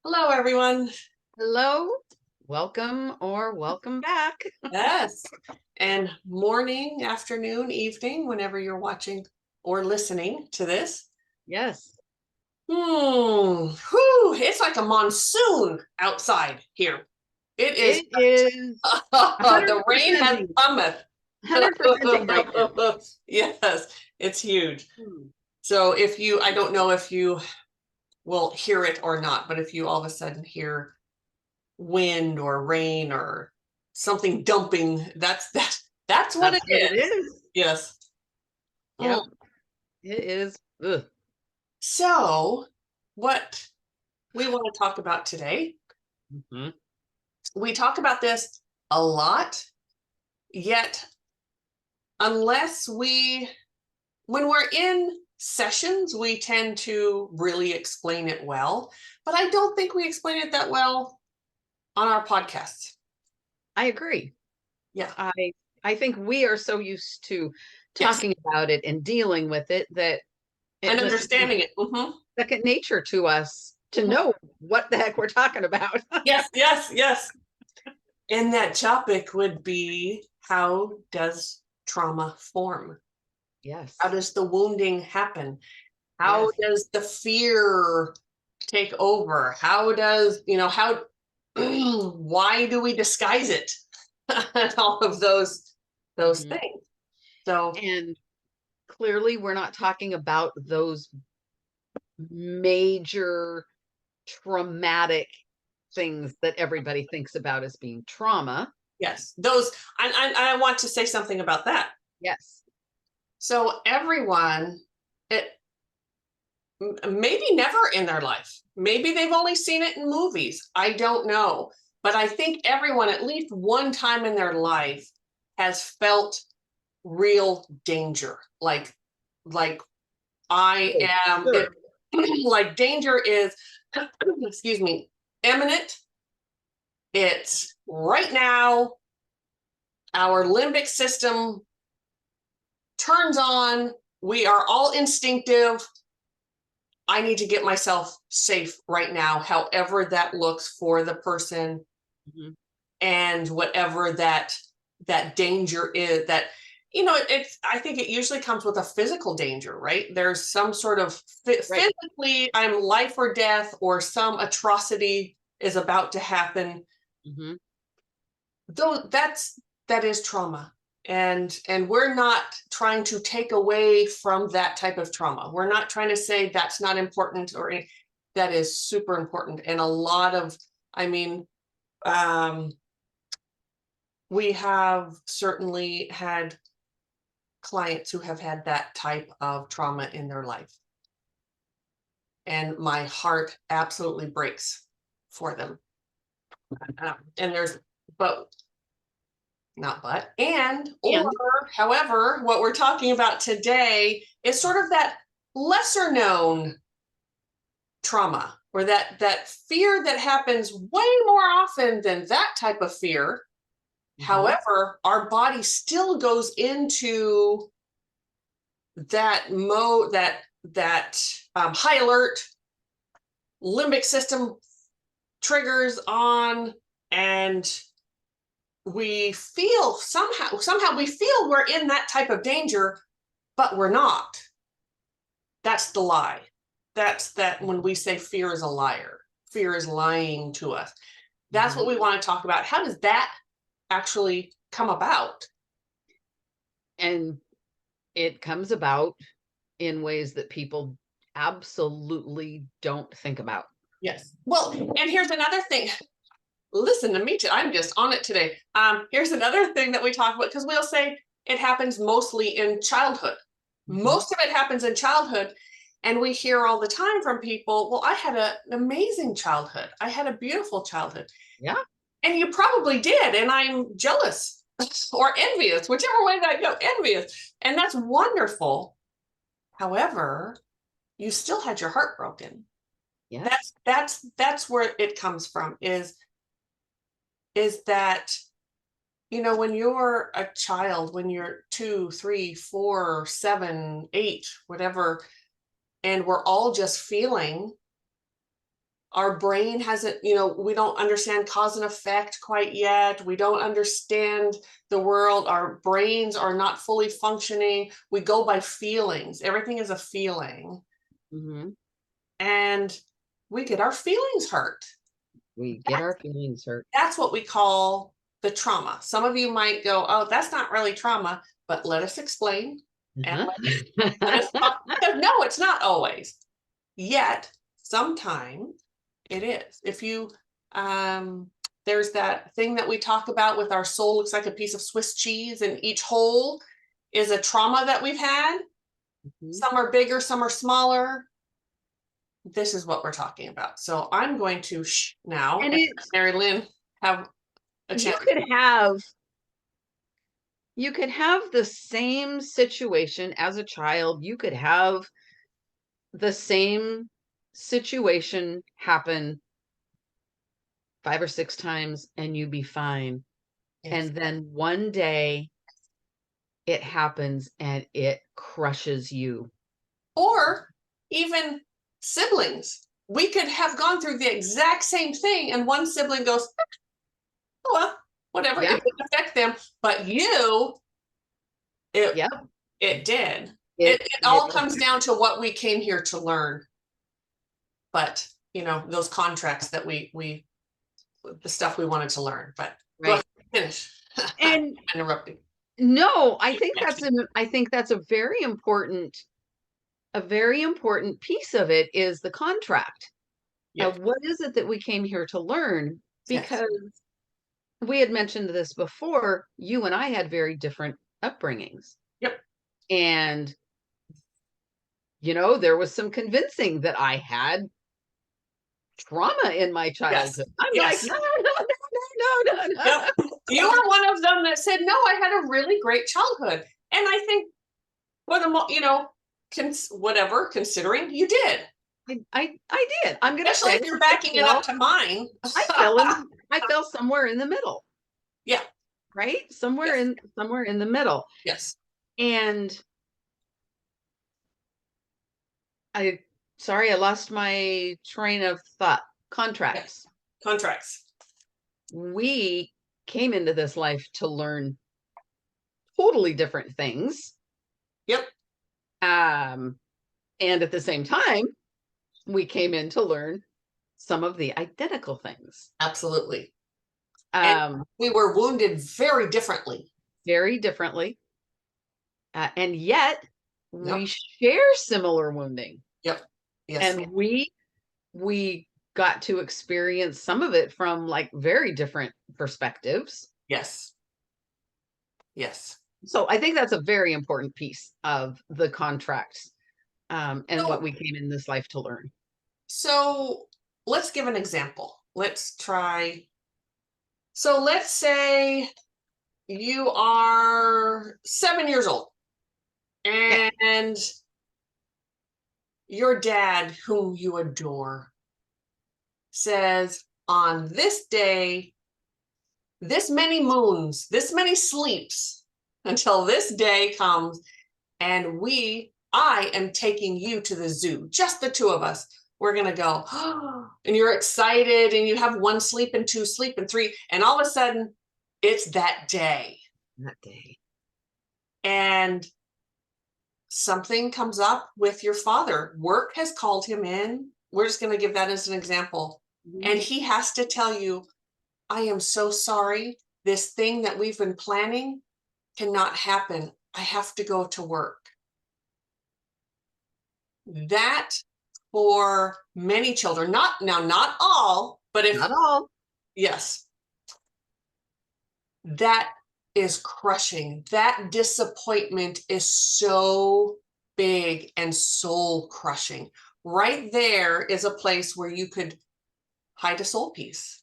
Hello, everyone. Hello, welcome or welcome back. Yes. And morning, afternoon, evening, whenever you're watching or listening to this. Yes, It's like a monsoon outside here. It is. it is The rain has 100%ing, cometh. 100%ing right now. Yes, it's huge. Hmm. So I don't know if you will hear it or not, but if you all of a sudden hear wind or rain or something dumping, that's what That's it what it is. is. Yes. Yep, Mm. it is. Ugh. So what we want to talk about today, Mhm. we talk about this a lot, yet unless when we're in sessions, we tend to really explain it well, but I don't think we explain it that well on our podcasts. I agree. Yeah. I think we are so used to Yes. talking about it and dealing with it that it And just understanding becomes it. second nature to us to know what the heck we're talking about. Yes, yes, yes. And that topic would be, how does trauma form? How Yes, does the wounding happen? How yes. does the fear take over? How does, why do we disguise it? And all of those Mhm. things. So, And clearly, we're not talking about those major traumatic things that everybody thinks about as being trauma. yes, I want to say something about that. Yes. So, everyone, it maybe never in their life. Maybe they've only seen it in movies. I don't know. But I think everyone, at least one time in their life, has felt real danger. Like I Oh, am it, sure. like danger is excuse me, imminent. It's right now. Our limbic system turns on. We are all instinctive. I need to get myself safe right now, however that looks for the person, Mhm. and whatever that danger is. That it's, I think it usually comes with a physical danger, right? There's some sort of Right. physically, I'm life or death, or some atrocity is about to happen. Mhm. Though that is trauma, and we're not trying to take away from that type of trauma. We're not trying to say that's not important, that is super important. And a lot of, I mean, um, we have certainly had clients who have had that type of trauma in their life, and my heart absolutely breaks for them. And there's, but not but, and, or, And however, what we're talking about today is sort of that lesser known trauma, or that fear that happens way more often than that type of fear. mhm. However, our body still goes into that mode, that high alert, limbic system triggers on, and we feel somehow we feel we're in that type of danger, but we're not. That's the lie. That's that when we say fear is a liar, fear is lying to us. That's what Mhm. we want to talk about. How does that actually come about? And it comes about in ways that people absolutely don't think about. Yes. Well, and here's another thing. Listen to me too. I'm just on it today. Here's another thing that we talk about, because we'll say it happens mostly in childhood. Mhm. Most of it happens in childhood. And we hear all the time from people, well, I had an amazing childhood. I had a beautiful childhood. Yeah. And you probably did. And I'm jealous or envious, whichever way that go, envious. And that's wonderful. However, you still had your heart broken. Yes. That's where it comes from, is that, when you're a child, when you're 2, 3, 4, 7, 8, whatever, and we're all just feeling our brain hasn't, we don't understand cause and effect quite yet. We don't understand the world. Our brains are not fully functioning. We go by feelings. Everything is a feeling. Mm-hmm. And we get our feelings hurt. We get our feelings hurt. That's what we call the trauma. Some of you might go, oh, that's not really trauma, but let us explain. And let us talk. No, it's not always. Yet, sometimes it is. If you, there's that thing that we talk about with our soul looks like a piece of Swiss cheese, and each hole is a trauma that we've had. Mm-hmm. Some are bigger, some are smaller. This is what we're talking about. So I'm going to now, and Mari-Lyn have a chance. You could have the same situation as a child. You could have the same situation happen 5 or 6 times and you'd be fine. Yes. And then one day it happens and it crushes you. Or even siblings. We could have gone through the exact same thing and one sibling goes, oh, well, whatever, Yep. it didn't affect them, but you, it did. It all comes down to what we came here to learn. But, those contracts that the stuff we wanted to learn, but go ahead, finish. And interrupting. No, I think that's a very important piece of it is the contract. Yes. What is it that we came here to learn? Because we had mentioned this before, you and I had very different upbringings. Yep. And, there was some convincing that I had trauma in my childhood. Yes. I'm like, no. Yep. You were one of them that said, no, I had a really great childhood. And I think for the, whatever, considering you did. I did. I'm going to say if you're backing it up to mine. I fell somewhere in the middle. Yeah. Right? Somewhere in the middle. Yes. And I lost my train of thought. Contracts. We came into this life to learn totally different things. Yep. And at the same time, we came in to learn some of the identical things. Absolutely. And we were wounded very differently. And yet we share similar wounding. Yep. Yes. And we got to experience some of it from like very different perspectives. Yes. So I think that's a very important piece of the contracts and what we came in this life to learn. So let's give an example. Let's try. So let's say you are 7 years old and your dad, whom you adore, says on this day, this many moons, this many sleeps until this day comes, and I am taking you to the zoo, just the two of us. We're going to go, oh, and you're excited, and you have 1 sleep and 2 sleep and 3, and all of a sudden it's that day. And something comes up with your father. Work has called him in. We're just going to give that as an example. Mm-hmm. And he has to tell you, I am so sorry. This thing that we've been planning cannot happen. I have to go to work. That for many children, not all, but if not all. Yes. That is crushing. That disappointment is so big and soul crushing. Right there is a place where you could hide a soul piece.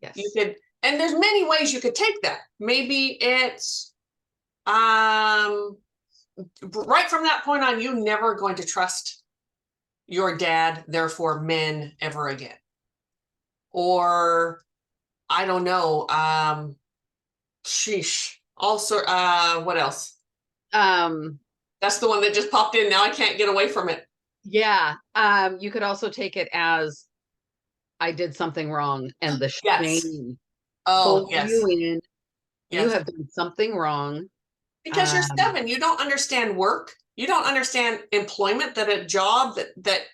Yes. You could, and there's many ways you could take that. Maybe it's right from that point on, you're never going to trust your dad, therefore men, ever again. Or I don't know, sheesh. Also, what else? That's the one that just popped in. Now I can't get away from it. Yeah. You could also take it as I did something wrong, and the Yes. shame Oh, pulls you yes. in. You Yes. have done something wrong. Because you're Um, 7, you don't understand work. You don't understand employment, that a job that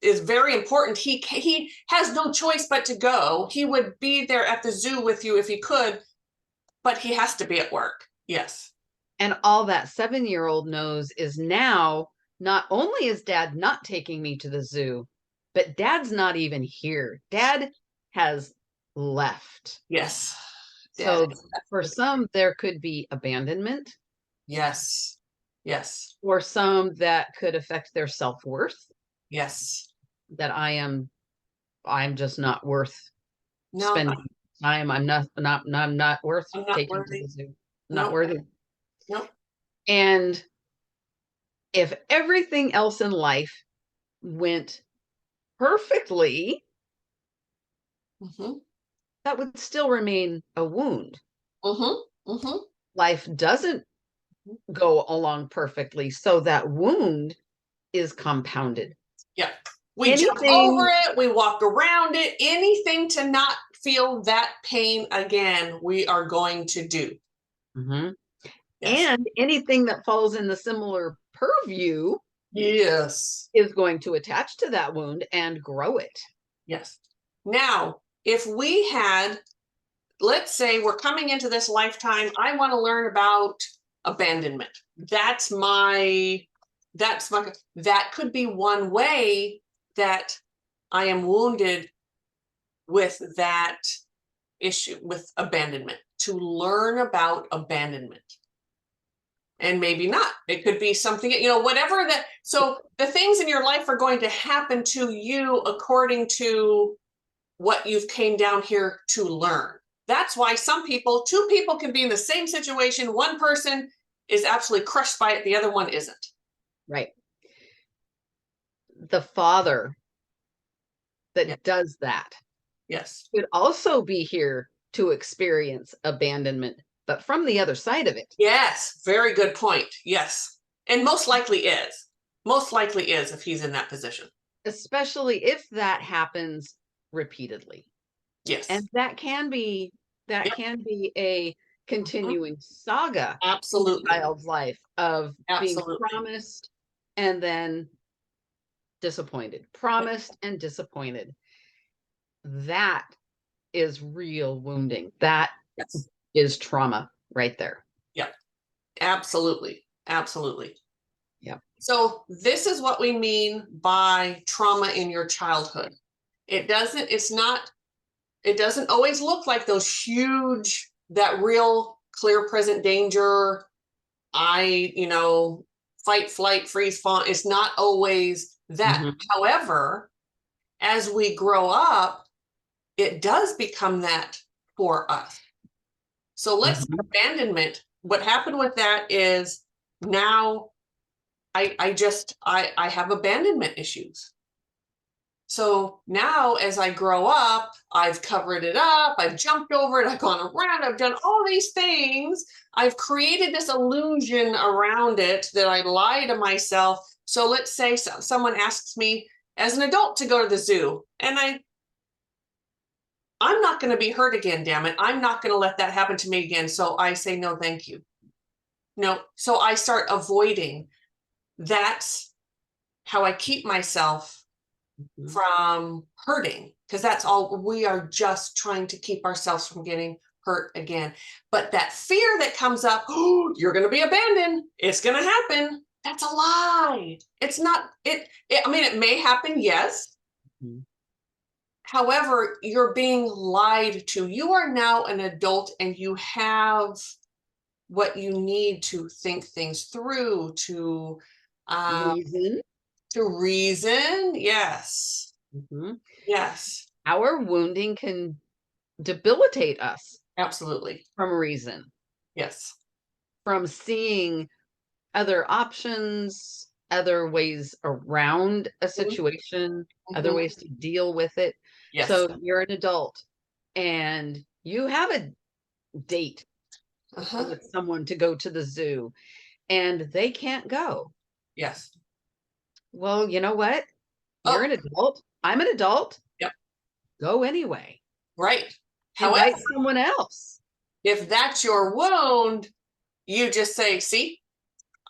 is very important. He has no choice but to go. He would be there at the zoo with you if he could, but he has to be at work. Yes. and all that 7-year-old knows is now, not only is dad not taking me to the zoo, but dad's not even here. Dad has left. Yes. Dad So for is. some, there could be abandonment. Yes. Yes. For some, that could affect their self-worth, Yes. that I'm just not worth No, spending time. I'm not worth I'm not taking to worthy. the zoo. Not Nope. worthy. Nope. And if everything else in life went perfectly, Mm-hmm. that would still remain a wound. Mm-hmm. Mm-hmm. Life doesn't go along perfectly, so that wound is compounded. Yeah. We jump over Anything, it, we walk around it, anything to not feel that pain again, we are going to do. Mhm. Yes. And anything that falls in the similar purview Yes. is going to attach to that wound and grow it. Yes. Now, if we had, let's say we're coming into this lifetime, I want to learn about abandonment. That could be one way that I am wounded with that issue, with abandonment, to learn about abandonment. And maybe not. It could be something, whatever that. So the things in your life are going to happen to you according to what you've came down here to learn. That's why two people can be in the same situation. One person is absolutely crushed by it, the other one isn't. Right. The father Yeah. that does that Yes. could also be here to experience abandonment, but from the other side of it. Yes. Very good point. Yes. And most likely is. Most likely is if he's in that position. Especially if that happens repeatedly. Yes. And that Yep. can be a Mhm. continuing saga in a Absolutely. child's life of being Absolutely. promised and then disappointed, Yep. promised and disappointed. That is real wounding. That Yes. is trauma right there. Yep. Absolutely. Absolutely. Yeah. So this is what we mean by trauma in your childhood. It doesn't always look like that real clear present danger. Fight, flight, freeze, fawn. It's not always that. Mhm. However, as we grow up, it does become that for us. So Mhm. abandonment, what happened with that is now I have abandonment issues. So now as I grow up, I've covered it up, I've jumped over it, I've gone around, I've done all these things. I've created this illusion around it that I lie to myself. So let's say someone asks me as an adult to go to the zoo, and I'm not going to be hurt again, damn it. I'm not going to let that happen to me again. So I say, no, thank you. No. So I start avoiding. That's how I keep myself Mhm. from hurting, because that's all we are, just trying to keep ourselves from getting hurt again. But that fear that comes up, oh, you're going to be abandoned, it's going to happen, that's a lie. It's not I mean, it may happen, yes. Mhm. However, you're being lied to. You are now an adult and you have what you need to think things through, uh, Reason. to reason. Yes. Mhm. Yes. Our wounding can debilitate us Absolutely. from reason, Yes. from seeing other options, other ways around a Mhm. situation, other Mhm. ways to deal with it. Yes. So you're an adult and you have a date Uh-huh. with someone to go to the zoo and they can't go. Yes. Well, you know what? You're Oh, an adult. I'm an adult. yep. go anyway. Right. Invite However, someone else. if that's your wound, you just say, see,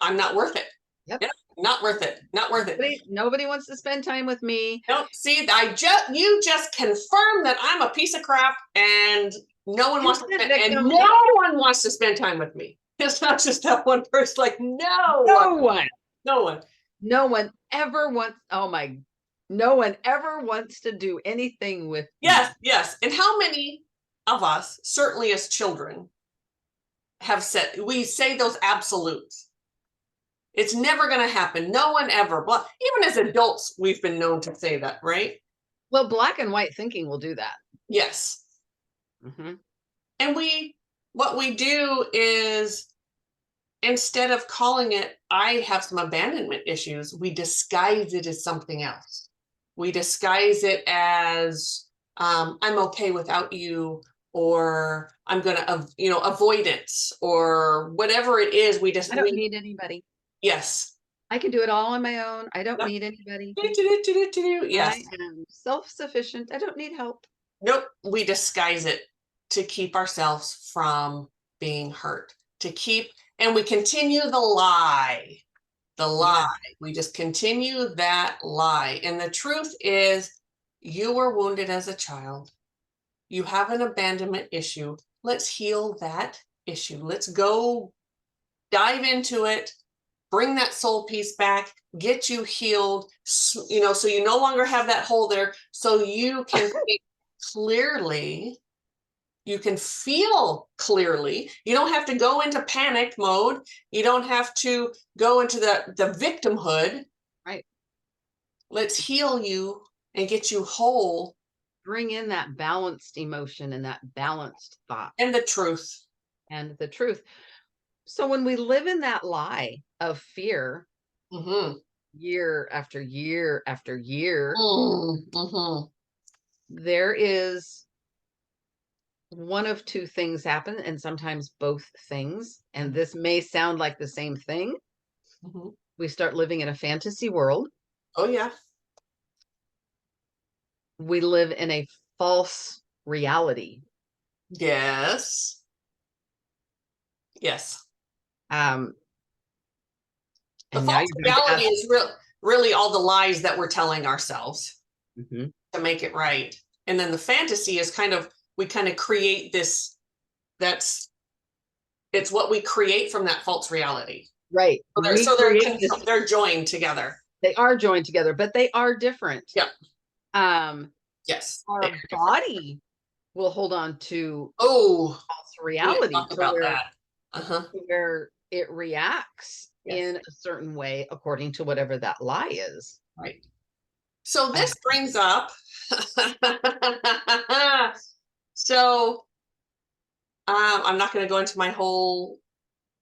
I'm not worth it. Yep. Yep, not worth it. Not worth it. Nobody wants to spend time with me. No, see, you just confirmed that I'm a piece of crap and no one wants to Instant spend, and victim. no one wants to spend time with me. It's not just that one person, like No one. no one. No one ever wants, no one ever wants to do anything with Yes, me. yes. And how many of us, certainly as children, have said, we say those absolutes. It's never going to happen. No one ever. But even as adults, we've been known to say that, right? Well, black and white thinking will do that. Yes. Mm-hmm. And what we do is, instead of calling it, I have some abandonment issues, we disguise it as something else. We disguise it as, I'm okay without you, or I'm going to, avoidance, or whatever it is. I don't need anybody. Yes. I can do it all on my own. I don't Yep. need anybody. Yes. I am self-sufficient. I don't need help. Nope. We disguise it to keep ourselves from being hurt, and we continue the lie. Yeah. We just continue that lie. And the truth is, you were wounded as a child. You have an abandonment issue. Let's heal that issue. Let's go dive into it, bring that soul piece back, get you healed, so you no longer have that hole there, so you can think clearly. You can feel clearly. You don't have to go into panic mode. You don't have to go into the victimhood. Right. Let's heal you and get you whole. Bring in that balanced emotion and that balanced thought. And the truth. And the truth. So when we live in that lie of fear, year after year after year, there is one of two things happen, and sometimes both things. And this may sound like the same thing. We start living in a fantasy world. Oh, yeah. We live in a false reality. Yes. Yes. The false reality is really all the lies that we're telling ourselves to make it right. And then the fantasy is we kind of create this, it's what we create from that false reality. Right. So they're joined together. They are joined together, but they are different. Yep. Yes. Our body will hold on to false reality. Talk about that. Where it reacts in a certain way according to whatever that lie is. Right. So this brings up, I'm not going to go into my whole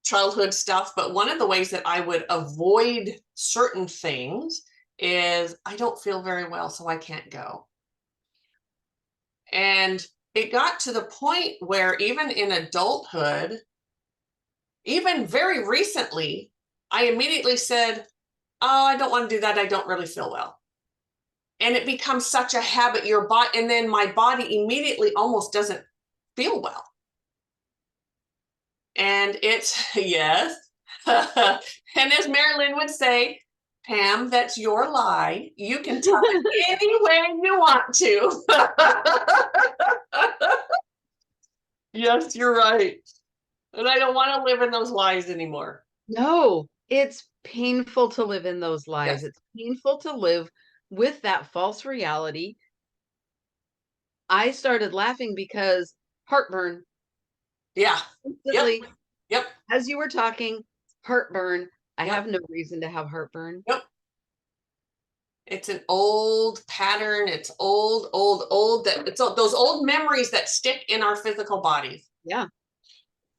childhood stuff, but one of the ways that I would avoid certain things is, I don't feel very well, so I can't go. And it got to the point where even in adulthood, even very recently, I immediately said, oh, I don't want to do that. I don't really feel well. And it becomes such a habit, and then my body immediately almost doesn't feel well. And it's, yes. And as Mari-Lyn would say, Pam, that's your lie. You can tell it any way you want to. Yes, you're right. And I don't want to live in those lies anymore. No, it's painful to live in those lies. Yes. It's painful to live with that false reality. I started laughing because heartburn. Yeah. Instantly. Yep. As you were talking, heartburn. I have no reason to have heartburn. Yep. It's an old pattern. It's old. It's those old memories that stick in our physical bodies. Yeah.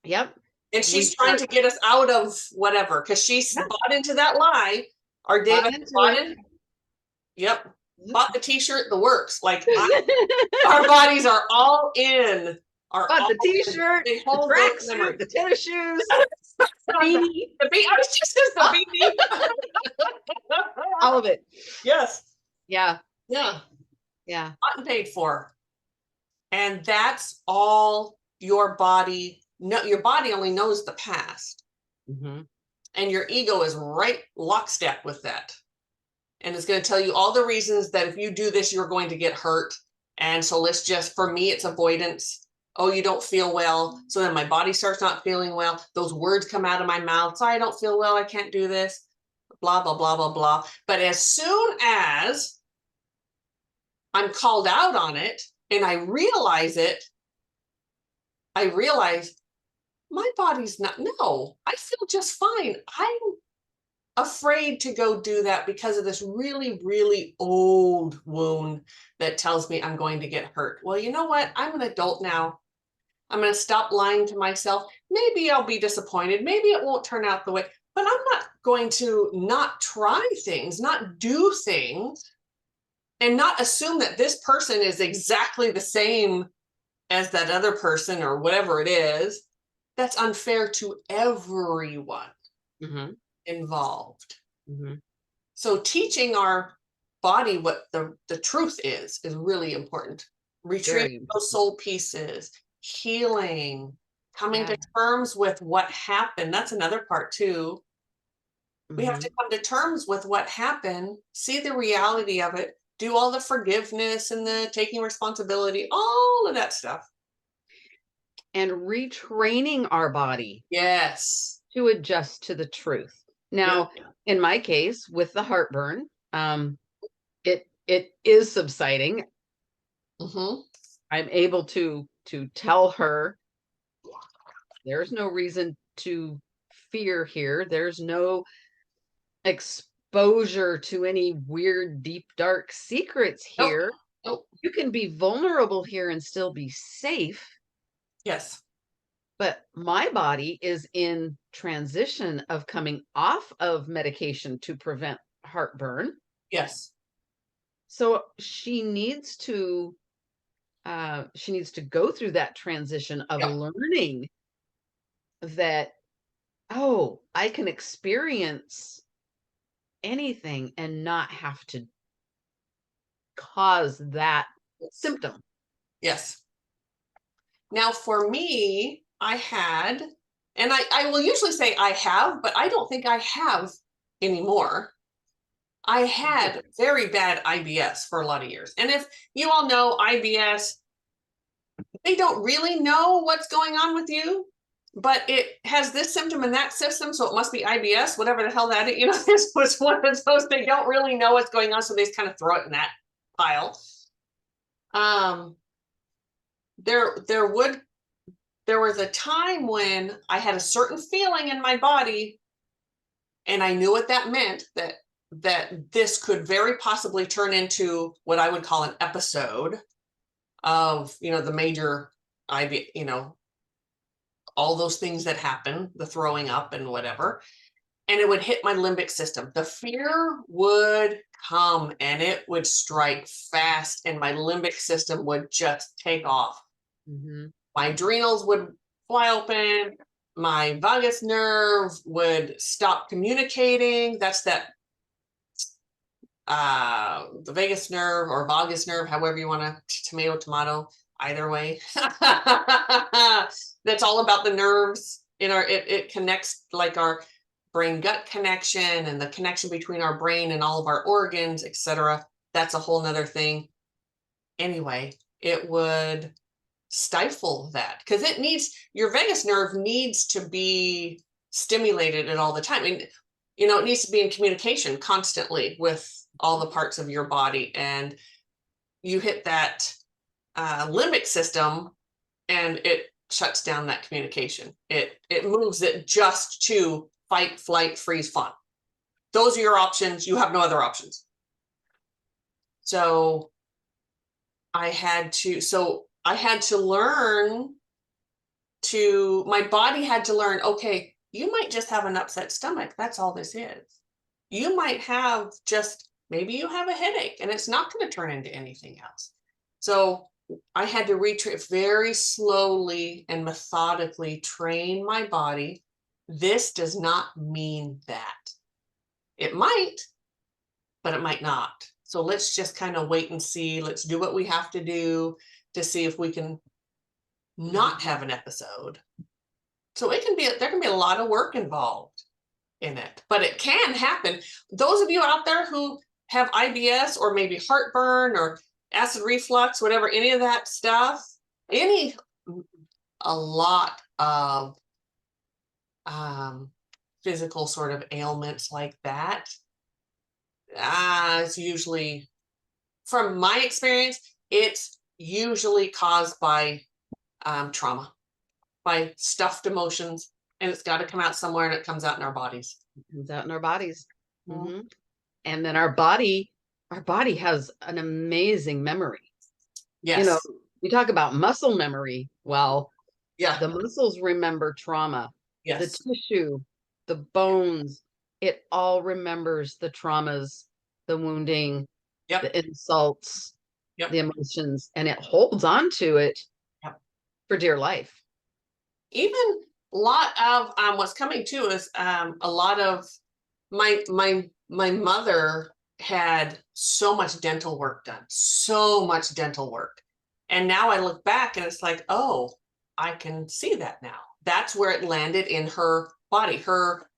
Yep. And she's trying to get us out of whatever, because she's bought into that lie. Our David bought it. Yep. Bought the t-shirt, the works. Like our bodies are all in. Bought the t-shirt, the tracksuit, the tennis shoes, the beanie. I was just the beanie. All of it. Yes. Yeah. Yeah. Yeah. Bought and paid for. And that's all your body, no, your body only knows the past. And your ego is right lockstep with that. And it's going to tell you all the reasons that if you do this, you're going to get hurt. And so let's just, for me, it's avoidance. Oh, you don't feel well. So then my body starts not feeling well. Those words come out of my mouth. So I don't feel well. I can't do this. Blah, blah, blah, blah, blah. But as soon as I'm called out on it and I realize it, I realize my body's not, no, I feel just fine. I'm afraid to go do that because of this really, really old wound that tells me I'm going to get hurt. Well, you know what? I'm an adult now. I'm going to stop lying to myself. Maybe I'll be disappointed. Maybe it won't turn out the way, but I'm not going to not try things, not do things, and not assume that this person is exactly the same as that other person or whatever it is. That's unfair to everyone involved. So teaching our body what the truth is really important. Retrieving those soul pieces, healing, coming to terms with what happened. That's another part too. We have to come to terms with what happened, see the reality of it, do all the forgiveness and the taking responsibility, all of that stuff. And retraining our body Yes. to adjust to the truth. Now, in my case, with the heartburn, it is subsiding. I'm able to tell her there's no reason to fear here. There's no exposure to any weird, deep, dark secrets here. Nope. You can be vulnerable here and still be safe. Yes. But my body is in transition of coming off of medication to prevent heartburn. Yes. So she needs to go through that transition of learning that, oh, I can experience anything and not have to cause that symptom. Yes. Now for me, I had, and I will usually say I have, but I don't think I have anymore. I had very bad IBS for a lot of years. And if you all know IBS, they don't really know what's going on with you, but it has this symptom and that system, so it must be IBS, whatever the hell that is. You know, this was one of those, they don't really know what's going on, so they just kind of throw it in that pile. There was a time when I had a certain feeling in my body, and I knew what that meant, that this could very possibly turn into what I would call an episode of, the major all those things that happen, the throwing up and whatever, and it would hit my limbic system. The fear would come and it would strike fast, and my limbic system would just take off. My adrenals would fly open. My vagus nerve would stop communicating. That's the vagus nerve or vagus nerve, however you want to, tomato, either way. That's all about the nerves in our, it connects like our brain gut connection and the connection between our brain and all of our organs, etc. That's a whole nother thing. Anyway, it would stifle that because your vagus nerve needs to be stimulated at all the time. And, it needs to be in communication constantly with all the parts of your body. And you hit that limbic system and it shuts down that communication. It moves it just to fight, flight, freeze, fawn. Those are your options. You have no other options. So I had to learn my body had to learn, okay, you might just have an upset stomach. That's all this is. You might have maybe you have a headache and it's not going to turn into anything else. So I had to very slowly and methodically train my body. This does not mean that. It might, but it might not. So let's just kind of wait and see. Let's do what we have to do to see if we can not have an episode. So it can be, there can be a lot of work involved in it, but it can happen. Those of you out there who have IBS or maybe heartburn or acid reflux, whatever, any of that stuff, a lot of physical sort of ailments like that, it's usually, from my experience, it's usually caused by trauma, by stuffed emotions, and it's got to come out somewhere, and it comes out in our bodies. It comes out in our bodies. Mm-hmm. And then our body has an amazing memory. Yes. You know, you talk about muscle memory. Well, yeah, the muscles remember trauma. yes, the tissue, the bones, it all remembers the traumas, the wounding, yep, the insults, yep, the emotions, and it holds on to it yep. for dear life. Even a lot of what's coming too is a lot of my mother had so much dental work done, so much dental work. And now I look back and it's like, oh, I can see that now. That's where it landed in her body, her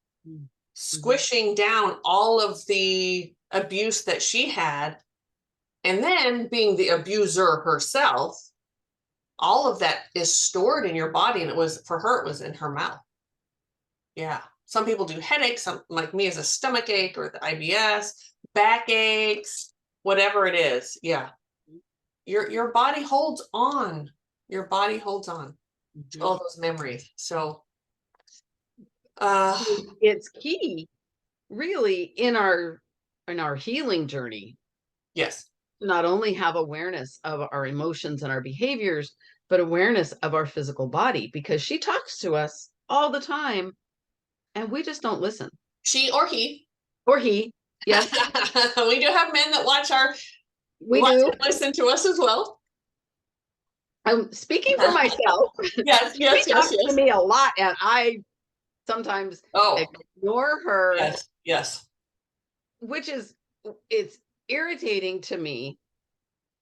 squishing down all of the abuse that she had. And then being the abuser herself, all of that is stored in your body. And it was, for her, it was in her mouth. Yeah. Some people do headaches, some, like me, is a stomach ache or the IBS, back aches, whatever it is. Yeah. Your body holds on. Your body holds on to all those memories. So it's key, really, in our healing journey. Yes. To not only have awareness of our emotions and our behaviors, but awareness of our physical body, because she talks to us all the time and we just don't listen. She or he. Or he. Yes. We do have men that watch we do listen to us as well. I'm speaking for myself. Yes, yes, she talks to me a lot, and I sometimes ignore her. Yes, yes. Which is, it's irritating to me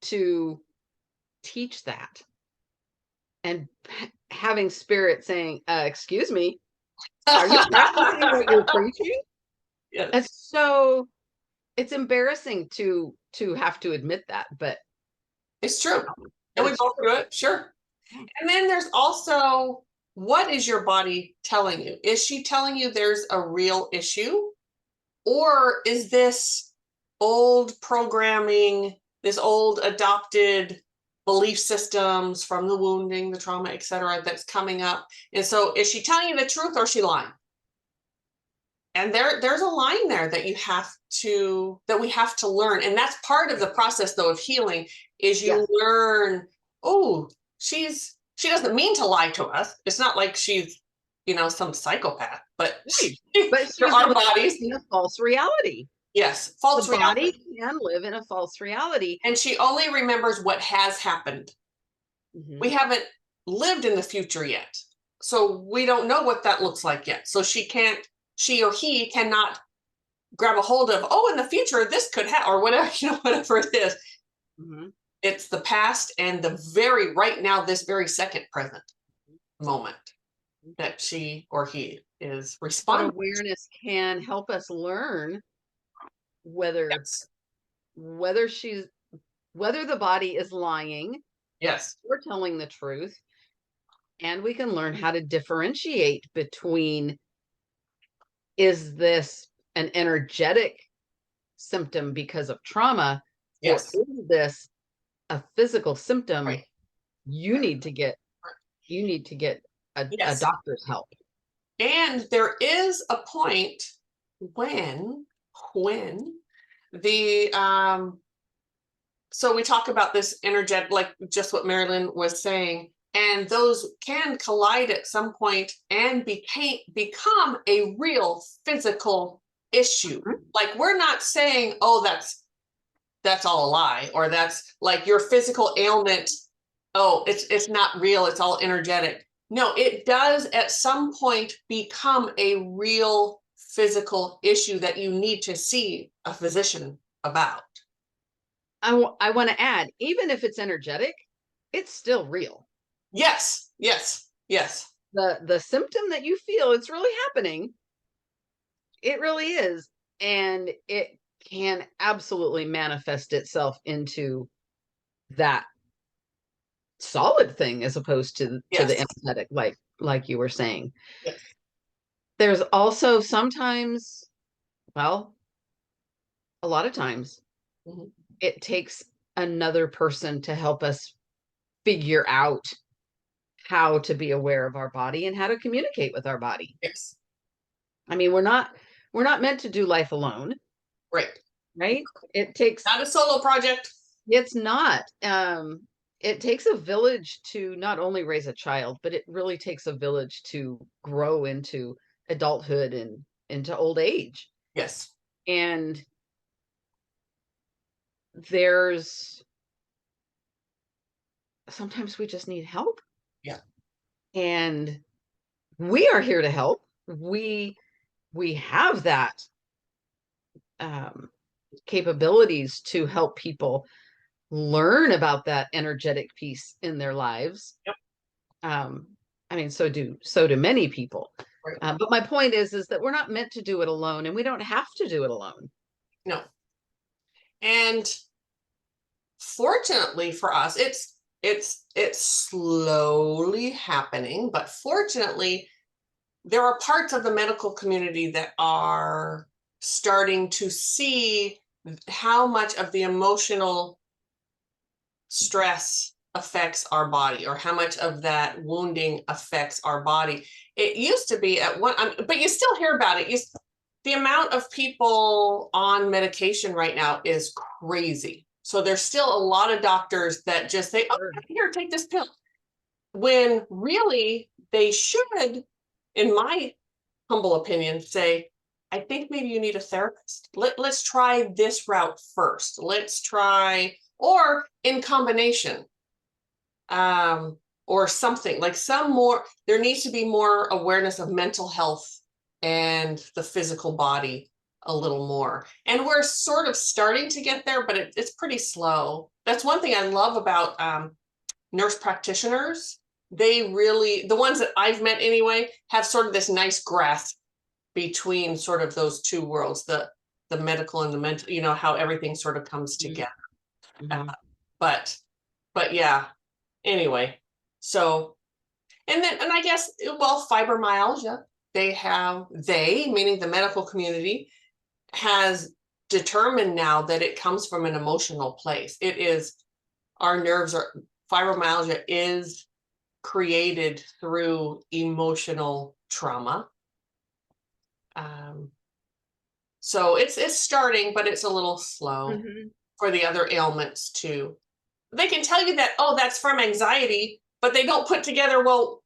to teach that. And having spirit saying, excuse me, are you practicing what you're preaching? Yes. And so it's embarrassing to have to admit that, but it's true. And we both do it, sure. And then there's also, what is your body telling you? Is she telling you there's a real issue? Or is this old programming, this old adopted belief systems from the wounding, the trauma, etc., that's coming up? And so is she telling you the truth or is she lying? And there's a line there that we have to learn. And that's part of the process, though, of healing, is you learn, oh, she doesn't mean to lie to us. It's not like she's, some psychopath, but she's our bodies in a false reality. Yes, false reality. The body can live in a false reality. And she only remembers what has happened. We haven't lived in the future yet. So we don't know what that looks like yet. So she or he cannot grab a hold of, oh, in the future, this could happen, or whatever, whatever it is. It's the past and the very right now, this very second present moment that she or he is responding. But awareness can help us learn whether the body is lying, or telling the truth, and we can learn how to differentiate between, is this an energetic symptom because of trauma, or is this a physical symptom? You need to get a doctor's help. And there is a point when the so we talk about this energetic, like just what Mari-Lyn was saying, and those can collide at some point and become a real physical issue. Like, we're not saying, oh, that's all a lie, or that's like your physical ailment, oh, it's not real, it's all energetic. No, it does at some point become a real physical issue that you need to see a physician about. I want to add, even if it's energetic, it's still real. Yes, yes, yes. The symptom that you feel, it's really happening. It really is. And it can absolutely manifest itself into that solid thing as opposed to the Yes. energetic, like you were saying. Yes. There's also sometimes, well, a lot of times Mhm. it takes another person to help us figure out how to be aware of our body and how to communicate with our body. Yes. I mean, we're not meant to do life alone, Right. right? It takes Not a solo project. It's not. It takes a village to not only raise a child, but it really takes a village to grow into adulthood and into old age. Yes. And there's sometimes we just need help. Yeah. And we are here to help. We have that um, capabilities to help people learn about that energetic piece in their lives. Yep. I mean, so do many people. Right. But my point is that we're not meant to do it alone, and we don't have to do it alone. No. And fortunately for us, it's slowly happening, but fortunately, there are parts of the medical community that are starting to see how much of the emotional stress affects our body, or how much of that wounding affects our body. It used to be at one, but you still hear about it. The amount of people on medication right now is crazy. So there's still a lot of doctors that just say, oh, here, take this pill. When really they should, in my humble opinion, say, I think maybe you need a therapist. Let's try this route first. Let's try, or in combination, or something like some more. There needs to be more awareness of mental health and the physical body a little more. And we're sort of starting to get there, but it's pretty slow. That's one thing I love about nurse practitioners. They really, the ones that I've met anyway, have sort of this nice grasp between sort of those two worlds, the medical and the mental, you know, how everything sort of comes together. Mm-hmm. But yeah, anyway, so, and I guess, well, fibromyalgia, meaning the medical community, has determined now that it comes from an emotional place. It is, our nerves are, fibromyalgia is created through emotional trauma. So it's starting, but it's a little slow for the other ailments too. They can tell you that, oh, that's from anxiety, but they don't put together, well,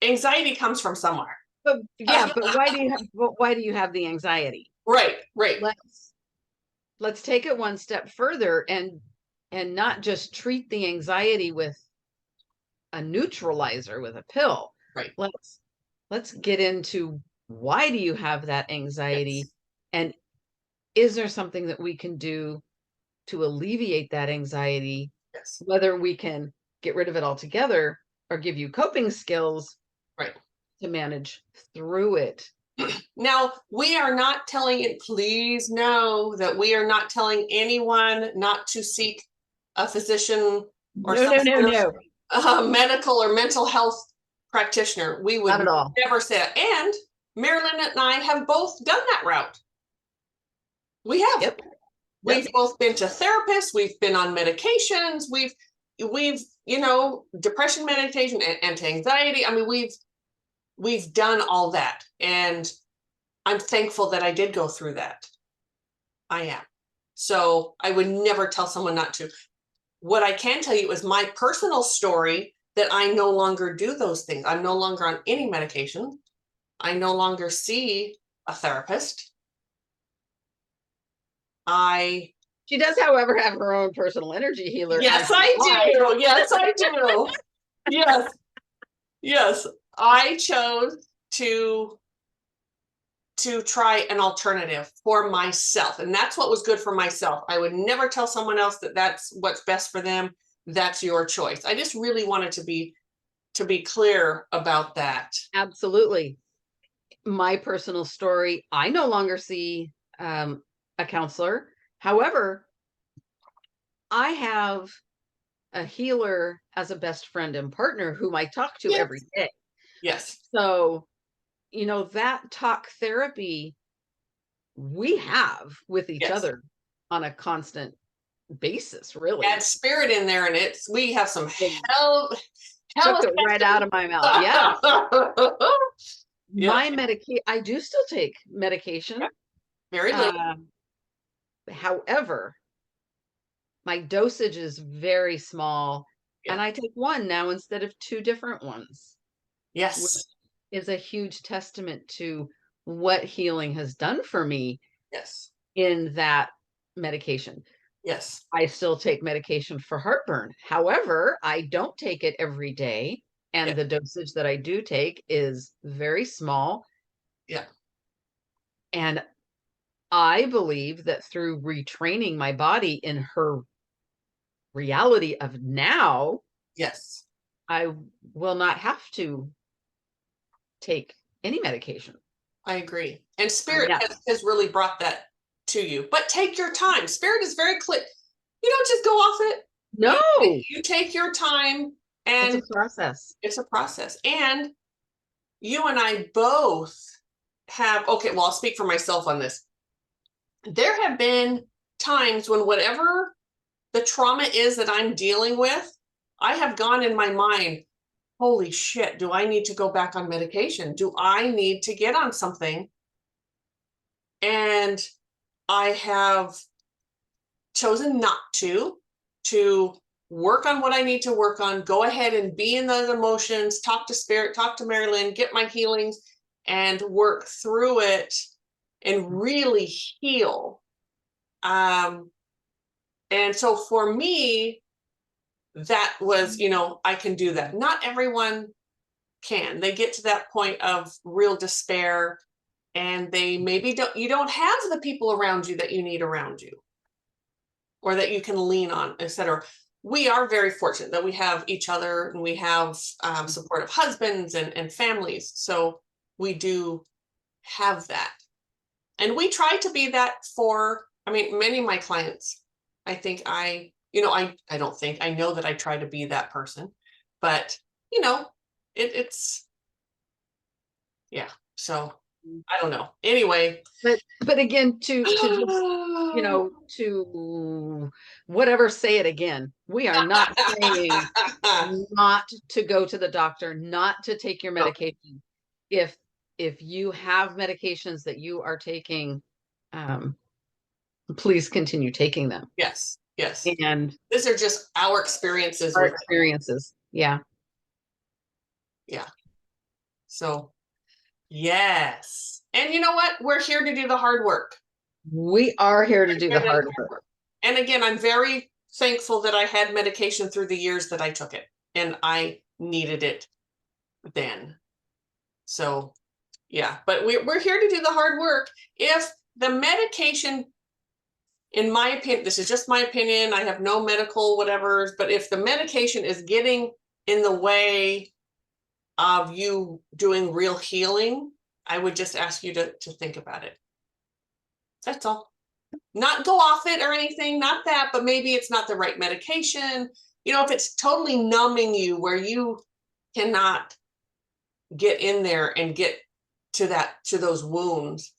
anxiety comes from somewhere. But yeah, but why do you have the anxiety? Right, right. Let's take it one step further and not just treat the anxiety with a neutralizer, with a pill. Right. Let's get into, why do you have that anxiety? Yes. And is there something that we can do to alleviate that anxiety? Yes. Whether we can get rid of it altogether or give you coping skills, right, to manage through it. Now, we are not telling it, please know that we are not telling anyone not to seek a physician or No. medical or mental health practitioner. We would Not at all. never say it. And Mari-Lyn and I have both done that route. We have. Yep. We've both been to therapists. We've been on medications. We've, you know, depression medication and anti-anxiety. I mean, we've done all that. And I'm thankful that I did go through that. I am. So I would never tell someone not to. What I can tell you is my personal story, that I no longer do those things. I'm no longer on any medication. I no longer see a therapist. She does, however, have her own personal energy healer. Yes, I do. Yes, I do. Yes. Yes. I chose to to try an alternative for myself. And that's what was good for myself. I would never tell someone else that that's what's best for them. That's your choice. I just really wanted to be clear about that. Absolutely. My personal story, I no longer see a counselor. However, I have a healer as a best friend and partner whom I talk to Yes. every day. Yes. So, that talk therapy we have with each Yes. other on a constant basis, really. Add spirit in there, and we have some It hell. took it right out of my mouth. Yes. Yeah. My medication, I do still take medication. Very little. However, my dosage is very small, Yeah. and I take one now instead of two different ones, which Yes. is a huge testament to what healing has done for me Yes. in that medication. Yes. I still take medication for heartburn. However, I don't take it every day, Yeah. and the dosage that I do take is very small. Yeah. And I believe that through retraining my body in her reality of now, Yes. I will not have to take any medication. I agree. And And spirit yeah, has really brought that to you. But take your time. Spirit is very clear. You don't just go off it. no, You take your time, it's a and process. it's a process. And you and I both have, okay, well, I'll speak for myself on this. There have been times when whatever the trauma is that I'm dealing with, I have gone in my mind, holy shit, do I need to go back on medication? Do I need to get on something? And I have chosen not to work on what I need to work on, go ahead and be in those emotions, talk to spirit, talk to Mari-Lyn, get my healings, and work through it and really heal. And so for me, that was, I can do that. Not everyone can. They get to that point of real despair, and they maybe you don't have the people around you that you need around you, or that you can lean on, etc. We are very fortunate that we have each other, and we have supportive husbands and families. So we do have that. And we try to be that for, many of my clients. I think I don't think, I know that I try to be that person, but it's, yeah. So I don't know. Anyway. But again, to just, to whatever, say it again. We are not saying not to go to the doctor, not to take your medication. If you have medications that you are taking, please continue taking them. Yes. Yes. And These are just our experiences our with experiences. Yeah. Yeah. So, yes. And you know what? We're here to do the hard work. We are here to do the hard work. And again, I'm very thankful that I had medication through the years that I took it, and I needed it then. So, yeah, but we're here to do the hard work. If the medication, in my opinion, this is just my opinion, I have no medical whatever, but if the medication is getting in the way of you doing real healing, I would just ask you to think about it. That's all. Not go off it or anything, not that, but maybe it's not the right medication. If it's totally numbing you where you cannot get in there and get to those wounds.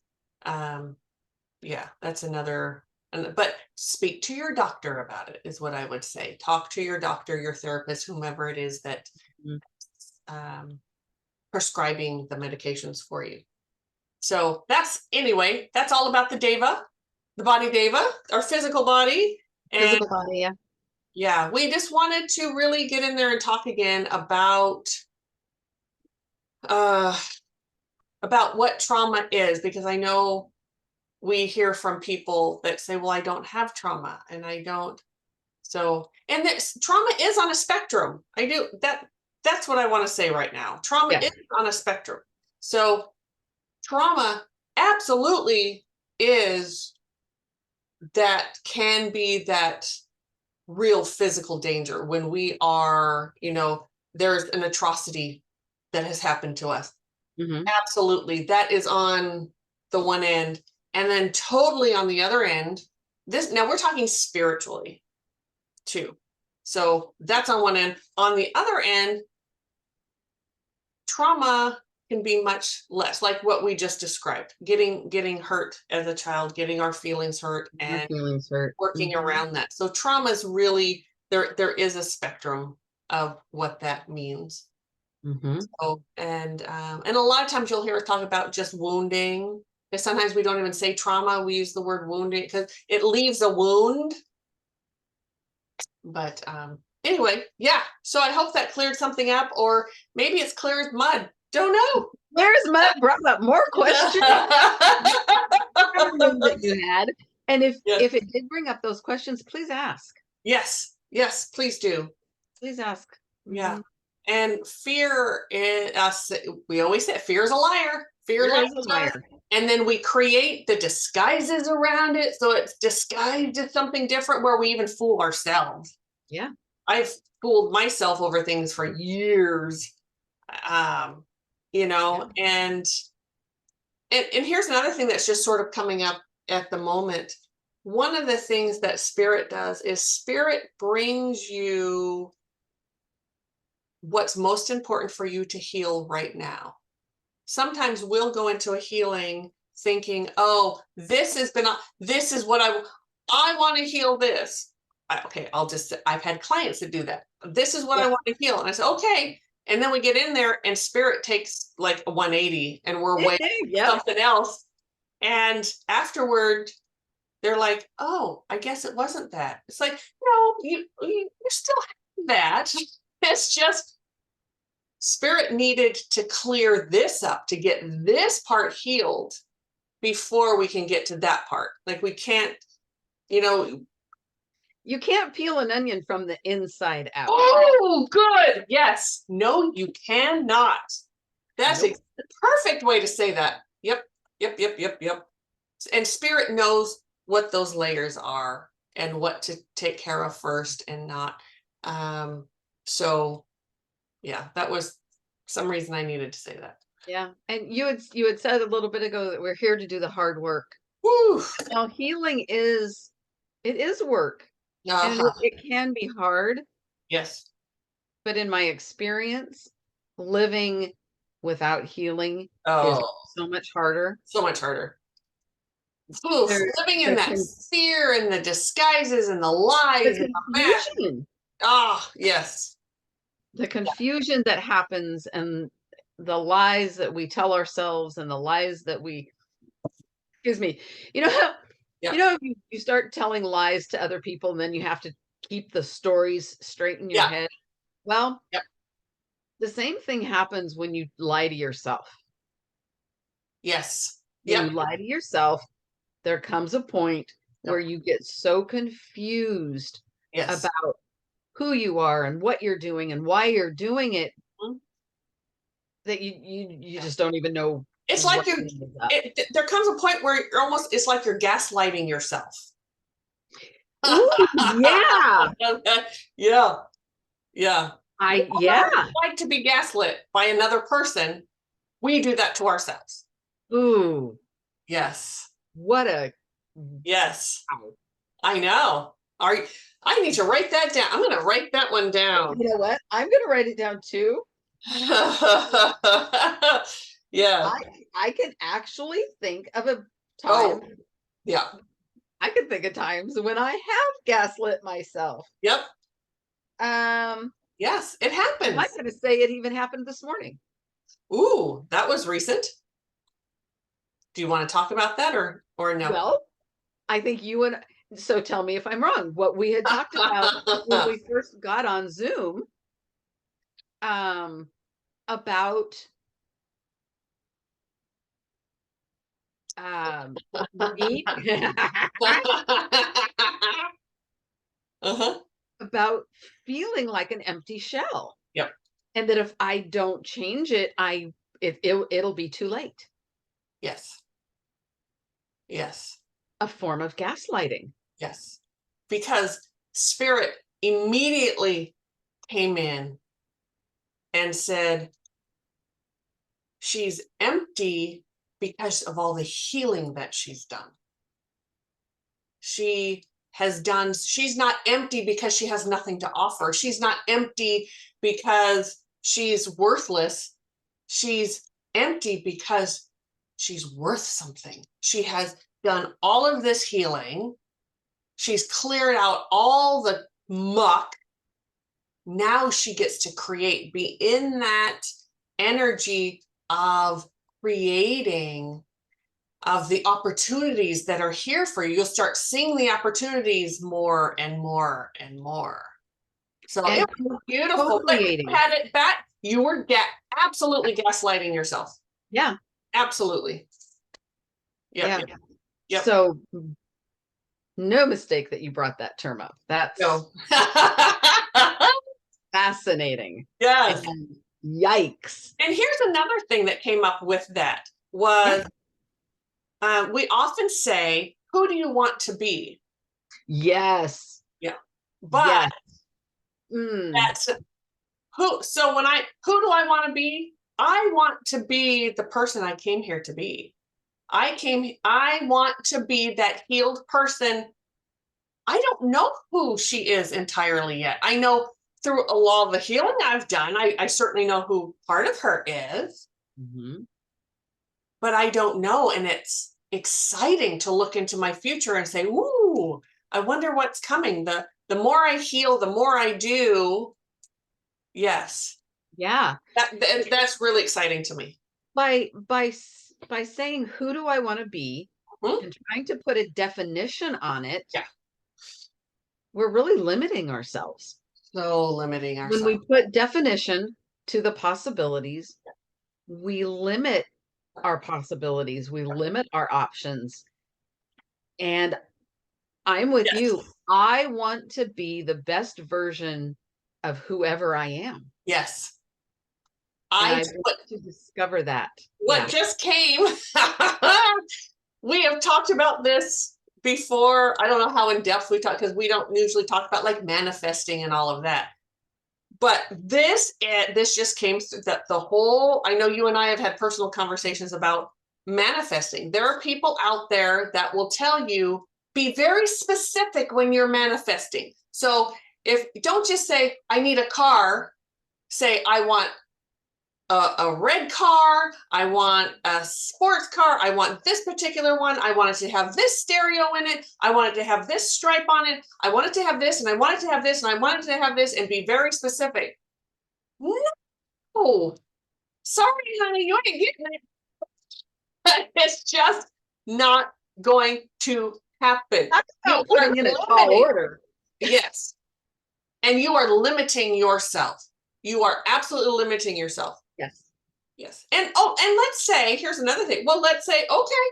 Yeah, that's another. But speak to your doctor about it is what I would say. Talk to your doctor, your therapist, whomever it is that prescribing the medications for you. So that's all about the Deva, the body Deva, our physical body. And Physical body, yeah. Yeah, we just wanted to really get in there and talk again about what trauma is, because I know we hear from people that say, well, I don't have trauma, and I don't. So, and this trauma is on a spectrum. That's what I want to say right now. Trauma is on a spectrum. So trauma absolutely is, that can be that real physical danger when we are, there's an atrocity that has happened to us. Mhm. Absolutely. That is on the one end. And then totally on the other end, now we're talking spiritually too. So that's on one end. On the other end, trauma can be much less, like what we just described, getting hurt as a child, getting our feelings hurt, Your and feelings hurt. working Mhm. around that. So trauma is really, there is a spectrum of what that means. Mhm. Oh, and a lot of times you'll hear us talk about just wounding. Because sometimes we don't even say trauma, we use the word wounding because it leaves a wound. But anyway, yeah. So I hope that cleared something up, or maybe it's clear as mud. Don't know. Where's Mud brought up more questions that you had. And Yes, if it did bring up those questions, please ask. yes, yes, please do. Please ask. Yeah. Mhm. And fear is us, we always say fear is a liar. Fear Fear lies is a to us. liar. And then we create the disguises around it. So it's disguised as something different where we even fool ourselves. Yeah. I've fooled myself over things for years. Um, Yeah. and here's another thing that's just sort of coming up at the moment. One of the things that spirit does is spirit brings you what's most important for you to heal right now. Sometimes we'll go into a healing thinking, oh, this is what I want to heal this. Okay, I've had clients that do that. This is what I Yeah. want to heal. And I say, okay. And then we get in there and spirit takes like a 180 and we're way Yep. something else. And afterward, they're like, oh, I guess it wasn't that. It's like, no, you still have that. It's just spirit needed to clear this up to get this part healed before we can get to that part. Like we can't, you know, You can't peel an onion from the inside out. oh, good. Yes. No, you cannot. That's a Nope. perfect way to say that. Yep. Yep. Yep. Yep. Yep. And spirit knows what those layers are and what to take care of first and not. So yeah, that was some reason I needed to say that. Yeah. And you had said a little bit ago that we're here to do the hard work. Woo. Now healing is work. And Uh-huh. it can be hard, Yes. but in my experience, living without healing is Oh, so much harder. so much harder. Oof, There living in the that con fear and the disguises and the the lies and the mask. confusion Ah, yes. the confusion that happens and the lies that we tell ourselves and the lies that we excuse me. You know how Yep. if you start telling lies to other people and then you have to keep the stories straight in your Yeah. head? Well, Yep. the same thing happens when you lie to yourself. Yes. When Yep. you lie to yourself, there comes a point where Yep. you get so confused Yes. about who you are and what you're doing and why you're doing it Mhm. that you Yeah. just don't even know It's like what end is up. there comes a point where you're almost, it's like you're gaslighting yourself. Ooh, yeah. Yeah. Yeah. We Yeah. don't like to be gaslit by another person. We do that to ourselves. Ooh, Yes. what a Yes. wow. I know. Are you, I need to write that down. I'm going to write that one down. You know what? I'm gonna write it down too. Yeah. I I can actually think of a time. Oh, yeah. I can think of times when I have gaslit myself. Yep. Um, Yes, it I might happens. gonna say it even happened this morning. Ooh, that was recent. Do you want to talk about that or no? Well, I think you and so tell me if I'm wrong. What we had talked about when we first got on Zoom, um, about me Uh-huh. about feeling like an empty shell, Yep. and that if I don't change it, it'll be too late. Yes. Yes. a form of gaslighting. Yes. Because spirit immediately came in and said, she's empty because of all the healing that she's done. She's not empty because she has nothing to offer. She's not empty because she's worthless. She's empty because she's worth something. She has done all of this healing. She's cleared out all the muck. Now she gets to create, be in that energy of creating, of the opportunities that are here for you. You'll start seeing the opportunities more and more and more. So And it was beautiful. But co-creating. you had it back. You were absolutely gaslighting yourself. Yeah. Absolutely. Yep. Yeah. Yep. So no mistake that you brought that term up. That's No. fascinating. Yes. And yikes. And here's another thing that came up with that was we often say, who do you want to be? Yes. Yeah. But yes. Mm. that's who. So who do I want to be? I want to be the person I came here to be. I want to be that healed person. I don't know who she is entirely yet. I know through a lot of the healing I've done, I certainly know who part of her is, but I don't know. And it's exciting to look into my future and say, ooh, I wonder what's coming. The more I heal, the more I do. Yes. Yeah. That's really exciting to me. By saying, who do I want to be? Hmm? And trying to put a definition on it. Yeah. We're really limiting ourselves. So limiting When ourselves. we put definition to the possibilities, we limit our possibilities, we limit our options. And I'm with Yes. you. I want to be the best version of whoever I am. Yes. And I I want to discover that. what just came. We have talked about this before. I don't know how in depth we talk because we don't usually talk about like manifesting and all of that. But this just came through that the whole, I know you and I have had personal conversations about manifesting. There are people out there that will tell you, be very specific when you're manifesting. So if don't just say, I need a car, say, I want a red car, I want a sports car, I want this particular one, I want it to have this stereo in it, I want it to have this stripe on it, I want it to have this, and I want it to have this, and I want it to have this, and be very specific. No, sorry, honey, you ain't getting it. It's just not going to happen. You are putting in a tall limiting. order. Yes. And you are limiting yourself. You are absolutely limiting yourself. Yes. Yes. And let's say, here's another thing. Well, let's say, okay,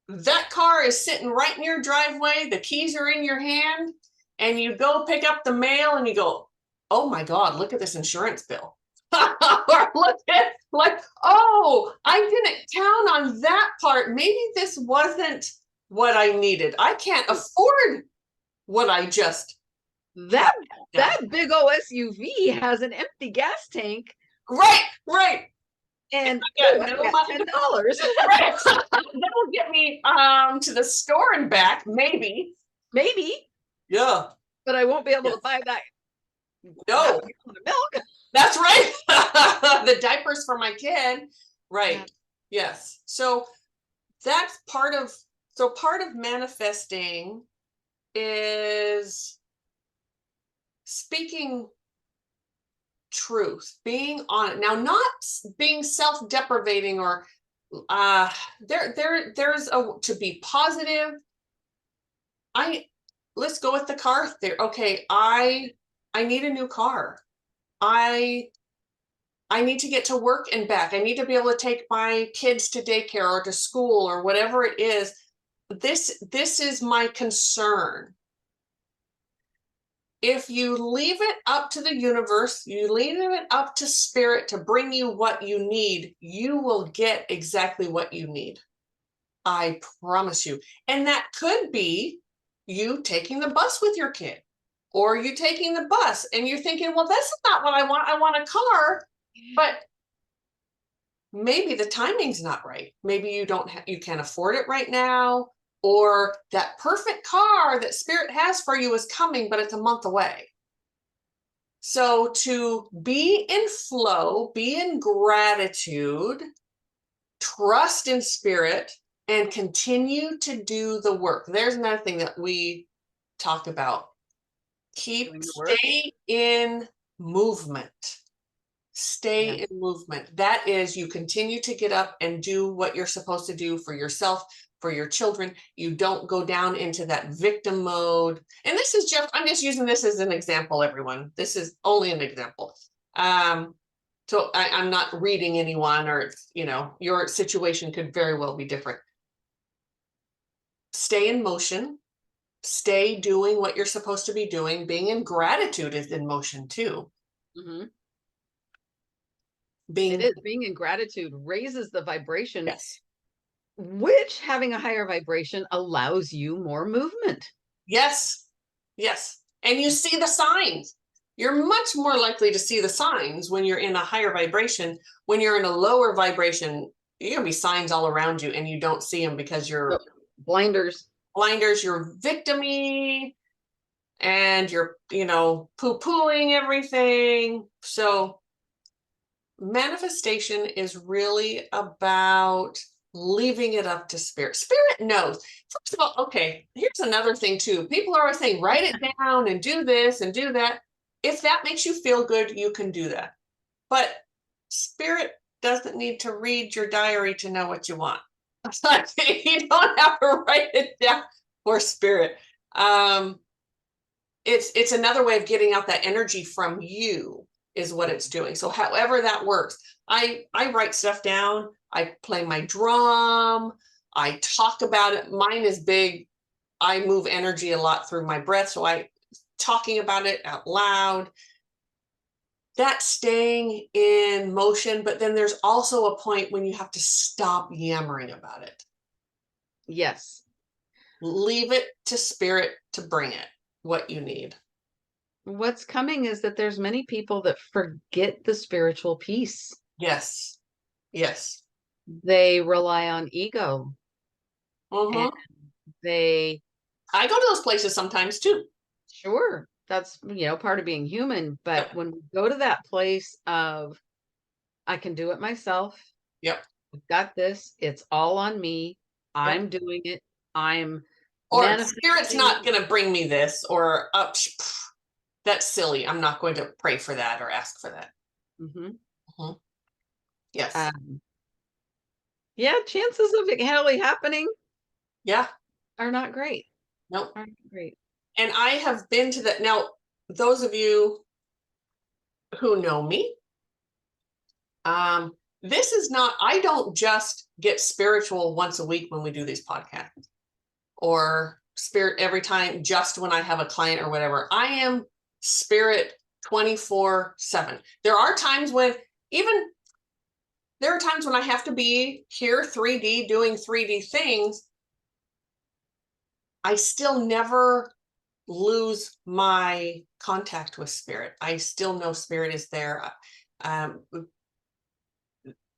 that car is sitting right in your driveway, the keys are in your hand, and you go pick up the mail and you go, oh my God, look at this insurance bill. Or look at like, oh, I didn't count on that part. Maybe this wasn't what I needed. I can't afford what I just that big old SUV has an empty gas tank. Right. And yeah, I got $10. Right. That'll get me to the store and back, maybe. Yeah. But I won't be able to buy that. No. Milk. That's right. The diapers for my kid. Right. Yeah. Yes. So that's part of manifesting is speaking truth, being on it. Now, not being self-deprecating or there's a to be positive. Let's go with the car there. Okay, I need a new car. I need to get to work and back. I need to be able to take my kids to daycare or to school or whatever it is. This is my concern. If you leave it up to the universe, you leave it up to spirit to bring you what you need, you will get exactly what you need. I promise you. And that could be you taking the bus with your kid, or you taking the bus and you're thinking, well, this is not what I want. I want a car, but maybe the timing's not right. Maybe you can't afford it right now, or that perfect car that Spirit has for you is coming, but it's a month away. So to be in flow, be in gratitude, trust in Spirit, and continue to do the work. There's another thing that we talk about. Doing the work. Stay in movement. Stay Yes. in movement. That is, you continue to get up and do what you're supposed to do for yourself, for your children. You don't go down into that victim mode. And this is just, I'm just using this as an example, everyone. This is only an example. So I'm not reading anyone, or, your situation could very well be different. Stay in motion. Stay doing what you're supposed to be doing. Being in gratitude is in motion too. Mm-hmm. Being, It is. Being in gratitude raises the vibration, yes, which having a higher vibration allows you more movement. yes, yes. And you see the signs. You're much more likely to see the signs when you're in a higher vibration. When you're in a lower vibration, you're gonna be signs all around you and you don't see them because you're Blinders. blinders, you're victimy, and you're, poo-pooing everything. So manifestation is really about leaving it up to Spirit. Spirit knows. First of all, okay, here's another thing too. People are always saying, write it down and do this and do that. If that makes you feel good, you can do that. But Spirit doesn't need to read your diary to know what you want. You don't have to write it down for Spirit. It's another way of getting out that energy from you, is what it's doing. So however that works, I write stuff down, I play my drum, I talk about it. Mine is big. I move energy a lot through my breath, so I talking about it out loud. That's staying in motion, but then there's also a point when you have to stop yammering about it. Yes. Leave it to Spirit to bring it what you need. What's coming is that there's many people that forget the spiritual piece. Yes. Yes. They rely on ego, and they, I go to those places sometimes too. sure, that's, part of being human. But Yep. when we go to that place of, I can do it myself. Yep. I've got this. It's all on me. Yep. I'm doing it. I'm Or Spirit's manifesting. not going to bring me this, or that's silly. I'm not going to pray for that or ask for that. Mm-hmm. Yes. Yeah, chances of it really happening Yeah. are not great. Nope. Aren't great. And I have been to that. Now, those of you who know me, this is not, I don't just get spiritual once a week when we do these podcasts, or Spirit every time just when I have a client or whatever. I am Spirit 24/7. There are times when I have to be here 3D doing 3D things. I still never lose my contact with Spirit. I still know Spirit is there.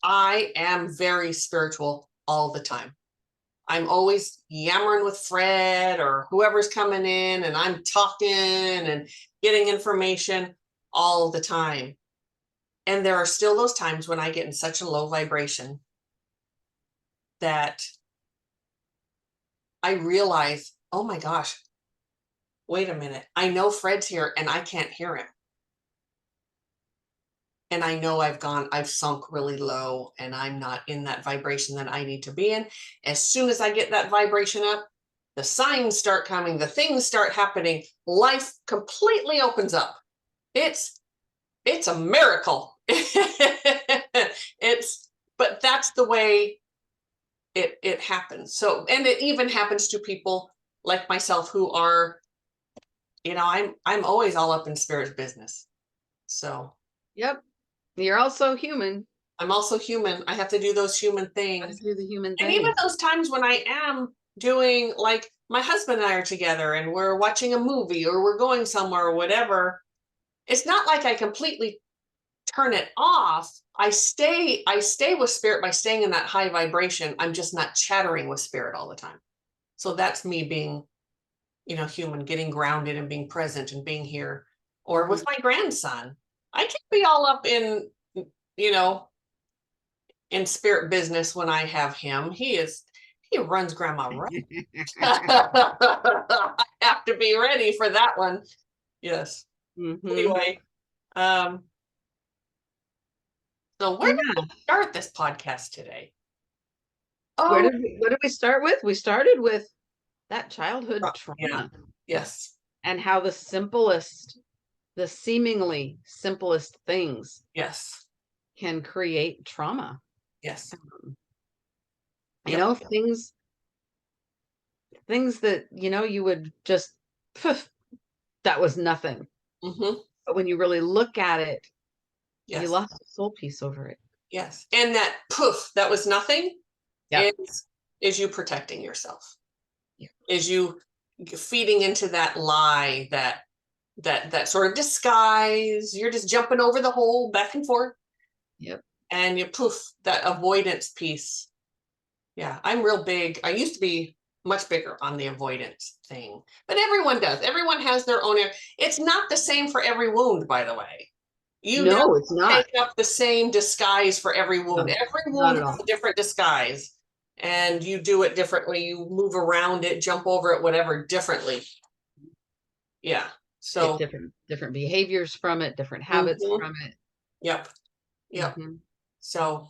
I am very spiritual all the time. I'm always yammering with Fred or whoever's coming in, and I'm talking and getting information all the time. And there are still those times when I get in such a low vibration that I realize, oh my gosh, wait a minute. I know Fred's here and I can't hear him. And I know I've sunk really low, and I'm not in that vibration that I need to be in. As soon as I get that vibration up, the signs start coming, the things start happening, life completely opens up. It's a miracle. But that's the way it happens. So, and it even happens to people like myself who are, I'm always all up in Spirit's business. So, Yep. You're also human. I'm also human. I have to do those human Gotta things. do the human And even thing. those times when I am doing, like, my husband and I are together and we're watching a movie or we're going somewhere or whatever, it's not like I completely turn it off. I stay with spirit by staying in that high vibration. I'm just not chattering with spirit all the time. So that's me being, human, getting grounded and being present and being here. Or with my grandson, I can't be all up you know, in spirit business when I have him. He runs grandma right. I have to be ready for that one. Yes. Anyway, um, so where did Yeah. we start this podcast today? What Oh, did we start with? We started with that childhood yeah. trauma Yes. and how the seemingly simplest things Yes. can create trauma. Yes. You Yep. know, things that, you would just, "Pff, that was nothing." Mm-hmm. But when you really look at it, you Yes. lost a soul piece over it. Yes. And that poof, that was nothing, Yeah. is you protecting yourself. Yeah. Is you feeding into that lie, that sort of disguise. You're just jumping over the hole back and forth, Yep. and you poof, that avoidance piece. Yeah, I'm real big. I used to be much bigger on the avoidance thing, but everyone does. Everyone has their own. It's not the same for every wound, by the way. You never No, it's not. take up the same disguise for every No, wound. Every not wound at has all. a different disguise, and you do it differently. You move around it, jump over it, whatever, differently. Yeah. Get So, different behaviors from it, different habits mhm, from it. yep, yep. Mhm. So,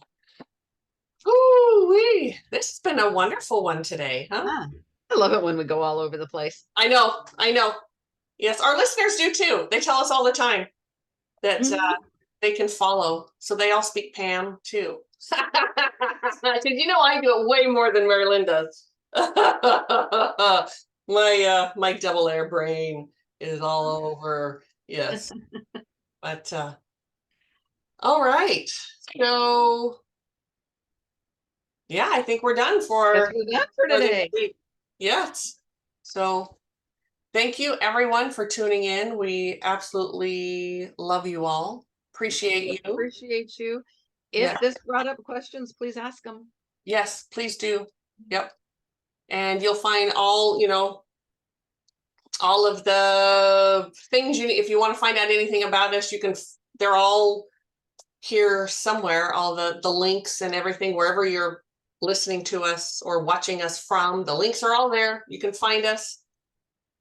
ooh, this has been a wonderful one today, huh? Ah, I love it when we go all over the place. I know, I know. Yes, our listeners do too. They tell us all the time that Mhm. they can follow. So they all speak Pam too. Because I do it way more than Mari-Lyn does. My double air brain is all over. Yes. But all right. So yeah, I think we're done Guess for we're done for this today. week. Yes. So thank you everyone for tuning in. We absolutely love you all. Appreciate you. Appreciate you. Yes. If this brought up questions, please ask them. Yes, please do. Yep. And you'll find all of the things if you want to find out anything about us, they're all here somewhere, all the links and everything, wherever you're listening to us or watching us from, the links are all there. You can find us.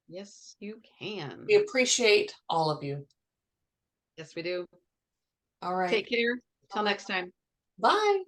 Yes, you can. We appreciate all of you. Yes, we do. All right. Take care. Till next time. Bye.